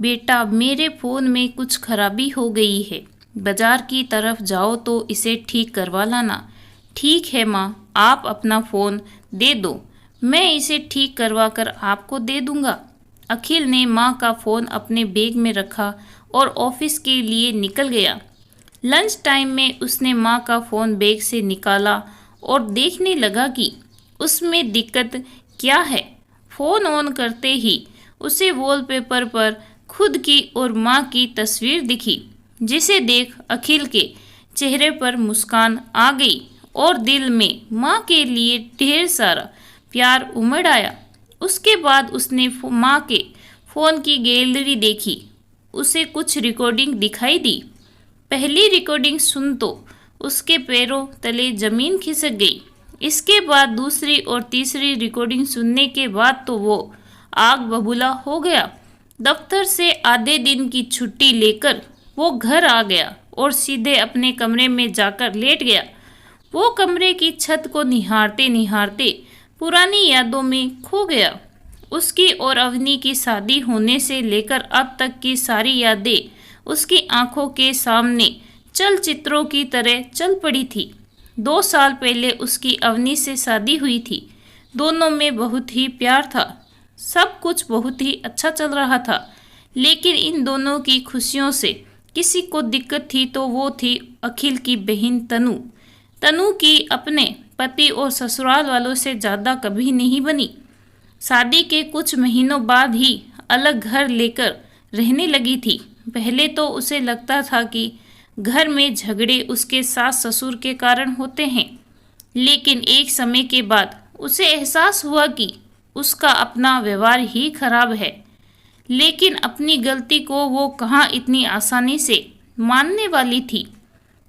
बेटा, मेरे फ़ोन में कुछ खराबी हो गई है। बाजार की तरफ जाओ तो इसे ठीक करवा लाना। ठीक है माँ, आप अपना फ़ोन दे दो, मैं इसे ठीक करवा कर आपको दे दूँगा। अखिल ने माँ का फ़ोन अपने बैग में रखा और ऑफिस के लिए निकल गया। लंच टाइम में उसने माँ का फ़ोन बैग से निकाला और देखने लगा कि उसमें दिक्कत क्या है। फ़ोन ऑन करते ही उसे वॉलपेपर पर खुद की और माँ की तस्वीर दिखी, जिसे देख अखिल के चेहरे पर मुस्कान आ गई और दिल में माँ के लिए ढेर सारा प्यार उमड़ आया। उसके बाद उसने माँ के फ़ोन की गैलरी देखी। उसे कुछ रिकॉर्डिंग दिखाई दी। पहली रिकॉर्डिंग सुन तो उसके पैरों तले जमीन खिसक गई। इसके बाद दूसरी और तीसरी रिकॉर्डिंग सुनने के बाद तो वो आग बबूला हो गया। दफ्तर से आधे दिन की छुट्टी लेकर वो घर आ गया और सीधे अपने कमरे में जाकर लेट गया। वो कमरे की छत को निहारते निहारते पुरानी यादों में खो गया। उसकी और अवनी की शादी होने से लेकर अब तक की सारी यादें उसकी आंखों के सामने चलचित्रों की तरह चल पड़ी थी। 2 साल पहले उसकी अवनी से शादी हुई थी। दोनों में बहुत ही प्यार था। सब कुछ बहुत ही अच्छा चल रहा था। लेकिन इन दोनों की खुशियों से किसी को दिक्कत थी तो वो थी अखिल की बहन तनु। तनु की अपने पति और ससुराल वालों से ज़्यादा कभी नहीं बनी। शादी के कुछ महीनों बाद ही अलग घर लेकर रहने लगी थी। पहले तो उसे लगता था कि घर में झगड़े उसके सास ससुर के कारण होते हैं, लेकिन एक समय के बाद उसे एहसास हुआ कि उसका अपना व्यवहार ही खराब है। लेकिन अपनी गलती को वो कहाँ इतनी आसानी से मानने वाली थी।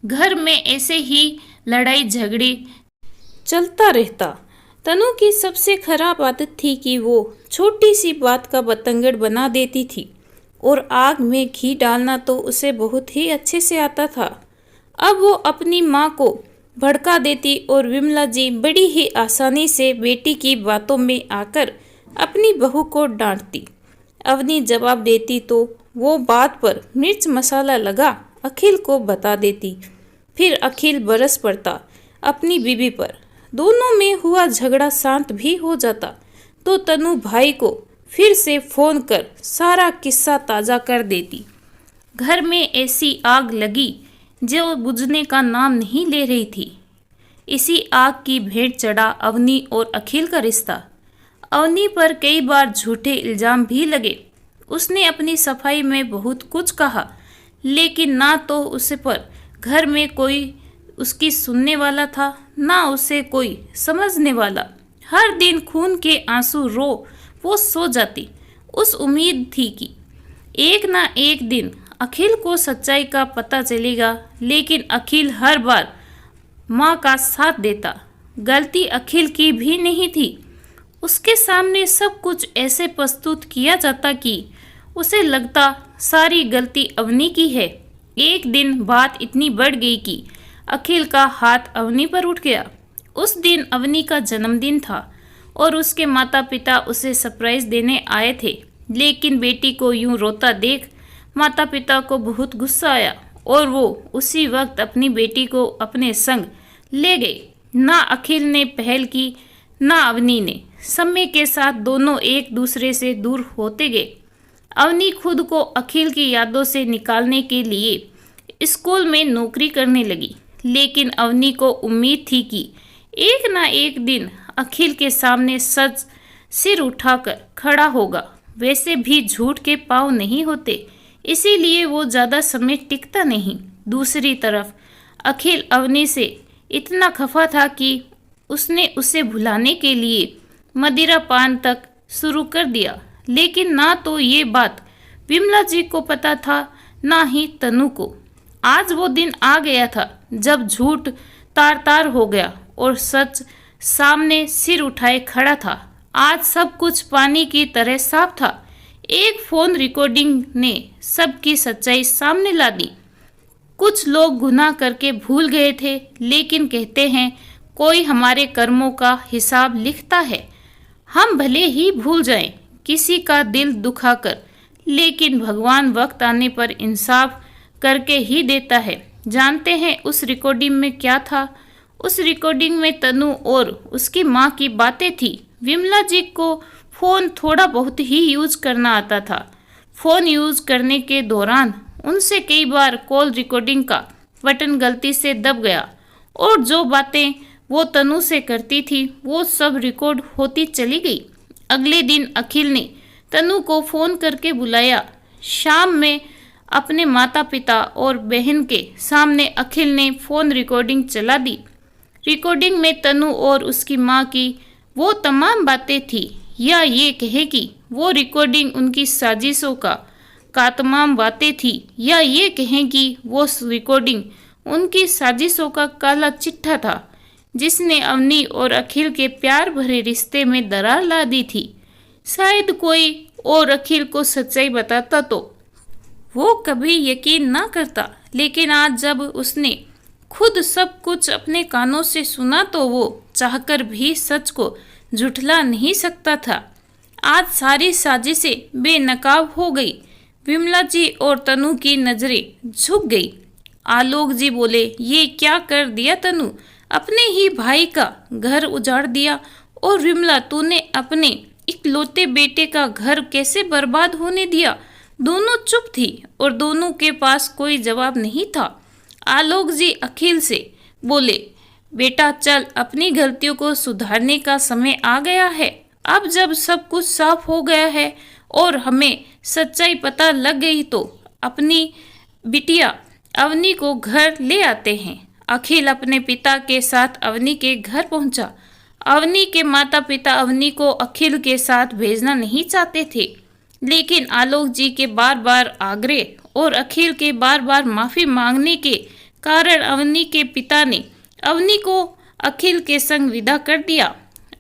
घर में ऐसे ही लड़ाई झगड़े चलता रहता। तनु की सबसे खराब आदत थी कि वो छोटी सी बात का बतंगड़ बना देती थी और आग में घी डालना तो उसे बहुत ही अच्छे से आता था। अब वो अपनी माँ को भड़का देती और विमला जी बड़ी ही आसानी से बेटी की बातों में आकर अपनी बहू को डांटती। अवनी जवाब देती तो वो बात पर मिर्च मसाला लगा अखिल को बता देती। फिर अखिल बरस पड़ता अपनी बीबी पर। दोनों में हुआ झगड़ा शांत भी हो जाता तो तनु भाई को फिर से फोन कर सारा किस्सा ताज़ा कर देती। घर में ऐसी आग लगी जो बुझने का नाम नहीं ले रही थी। इसी आग की भेंट चढ़ा अवनी और अखिल का रिश्ता। अवनी पर कई बार झूठे इल्जाम भी लगे। उसने अपनी सफाई में बहुत कुछ कहा, लेकिन ना तो उसे पर घर में कोई उसकी सुनने वाला था, ना उसे कोई समझने वाला। हर दिन खून के आंसू रो वो सो जाती। उस उम्मीद थी कि एक ना एक दिन अखिल को सच्चाई का पता चलेगा, लेकिन अखिल हर बार माँ का साथ देता। गलती अखिल की भी नहीं थी। उसके सामने सब कुछ ऐसे प्रस्तुत किया जाता कि उसे लगता सारी गलती अवनी की है। एक दिन बात इतनी बढ़ गई कि अखिल का हाथ अवनी पर उठ गया। उस दिन अवनी का जन्मदिन था और उसके माता पिता उसे सरप्राइज देने आए थे, लेकिन बेटी को यूं रोता देख माता पिता को बहुत गुस्सा आया और वो उसी वक्त अपनी बेटी को अपने संग ले गए। ना अखिल ने पहल की, ना अवनी ने। समय के साथ दोनों एक दूसरे से दूर होते गए। अवनी खुद को अखिल की यादों से निकालने के लिए स्कूल में नौकरी करने लगी, लेकिन अवनी को उम्मीद थी कि एक ना एक दिन अखिल के सामने सच सिर उठाकर खड़ा होगा। वैसे भी झूठ के पाँव नहीं होते, इसीलिए वो ज़्यादा समय टिकता नहीं। दूसरी तरफ अखिल अवनी से इतना खफा था कि उसने उसे भुलाने के लिए मदिरा पान तक शुरू कर दिया। लेकिन ना तो ये बात विमला जी को पता था, ना ही तनु को। आज वो दिन आ गया था जब झूठ तार तार हो गया और सच सामने सिर उठाए खड़ा था। आज सब कुछ पानी की तरह साफ था। एक फ़ोन रिकॉर्डिंग ने सबकी सच्चाई सामने ला दी। कुछ लोग गुनाह करके भूल गए थे, लेकिन कहते हैं कोई हमारे कर्मों का हिसाब लिखता है। हम भले ही भूल जाएं किसी का दिल दुखाकर, लेकिन भगवान वक्त आने पर इंसाफ करके ही देता है। जानते हैं उस रिकॉर्डिंग में क्या था? उस रिकॉर्डिंग में तनु और उसकी माँ की बातें थी। विमला जी को फ़ोन थोड़ा बहुत ही यूज करना आता था। फ़ोन यूज करने के दौरान उनसे कई बार कॉल रिकॉर्डिंग का बटन गलती से दब गया और जो बातें वो तनु से करती थी वो सब रिकॉर्ड होती चली गई। अगले दिन अखिल ने तनु को फ़ोन करके बुलाया। शाम में अपने माता पिता और बहन के सामने अखिल ने फ़ोन रिकॉर्डिंग चला दी। रिकॉर्डिंग में तनु और उसकी माँ की वो तमाम बातें थी, या ये कहे कि वो रिकॉर्डिंग उनकी साजिशों का तमाम बातें थी, या ये कहें कि वो रिकॉर्डिंग उनकी साजिशों का काला चिट्ठा था जिसने अवनी और अखिल के प्यार भरे रिश्ते में दरार ला दी थी। शायद कोई और अखिल को सच्चाई बताता तो वो कभी यकीन ना करता, लेकिन आज जब उसने खुद सब कुछ अपने कानों से सुना तो वो चाहकर भी सच को झुठला नहीं सकता था। आज सारी साजिशें बेनकाब हो गई। विमला जी और तनु की नजरें झुक गई। आलोक जी बोले, ये क्या कर दिया तनु? अपने ही भाई का घर उजाड़ दिया। और विमला, तूने अपने इकलौते बेटे का घर कैसे बर्बाद होने दिया? दोनों चुप थी और दोनों के पास कोई जवाब नहीं था। आलोक जी अखिल से बोले, बेटा चल, अपनी गलतियों को सुधारने का समय आ गया है। अब जब सब कुछ साफ हो गया है और हमें सच्चाई पता लग गई तो अपनी बिटिया अवनी को घर ले आते हैं। अखिल अपने पिता के साथ अवनी के घर पहुंचा। अवनी के माता पिता अवनी को अखिल के साथ भेजना नहीं चाहते थे, लेकिन आलोक जी के बार बार आग्रह और अखिल के बार बार माफ़ी मांगने के कारण अवनी के पिता ने अवनी को अखिल के संग विदा कर दिया।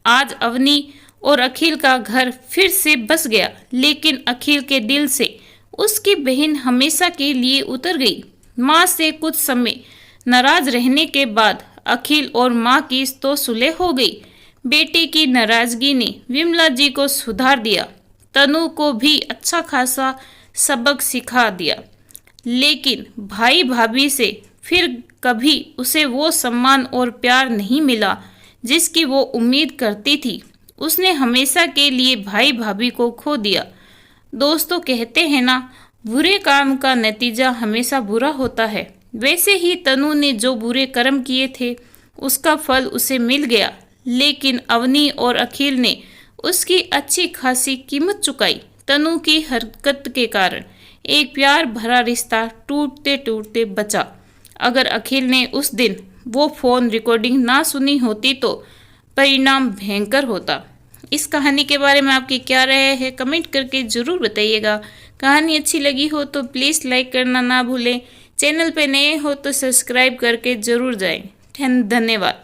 आज अवनी और अखिल का घर फिर से बस गया, लेकिन अखिल के दिल से उसकी बहन हमेशा के लिए उतर गई। माँ से कुछ समय नाराज रहने के बाद अखिल और माँ की तो सुलह हो गई। बेटे की नाराजगी ने विमला जी को सुधार दिया, तनु को भी अच्छा खासा सबक सिखा दिया, लेकिन भाई भाभी से फिर कभी उसे वो सम्मान और प्यार नहीं मिला जिसकी वो उम्मीद करती थी। उसने हमेशा के लिए भाई भाभी को खो दिया। दोस्तों, कहते हैं ना, बुरे काम का नतीजा हमेशा बुरा होता है। वैसे ही तनु ने जो बुरे कर्म किए थे उसका फल उसे मिल गया, लेकिन अवनी और अखिल ने उसकी अच्छी खासी कीमत चुकाई। तनु की हरकत के कारण एक प्यार भरा रिश्ता टूटते टूटते बचा। अगर अखिल ने उस दिन वो फ़ोन रिकॉर्डिंग ना सुनी होती तो परिणाम भयंकर होता। इस कहानी के बारे में आपकी क्या राय है, कमेंट करके ज़रूर बताइएगा। कहानी अच्छी लगी हो तो प्लीज़ लाइक करना ना भूलें। चैनल पे नए हो तो सब्सक्राइब करके ज़रूर जाएं। धन्यवाद।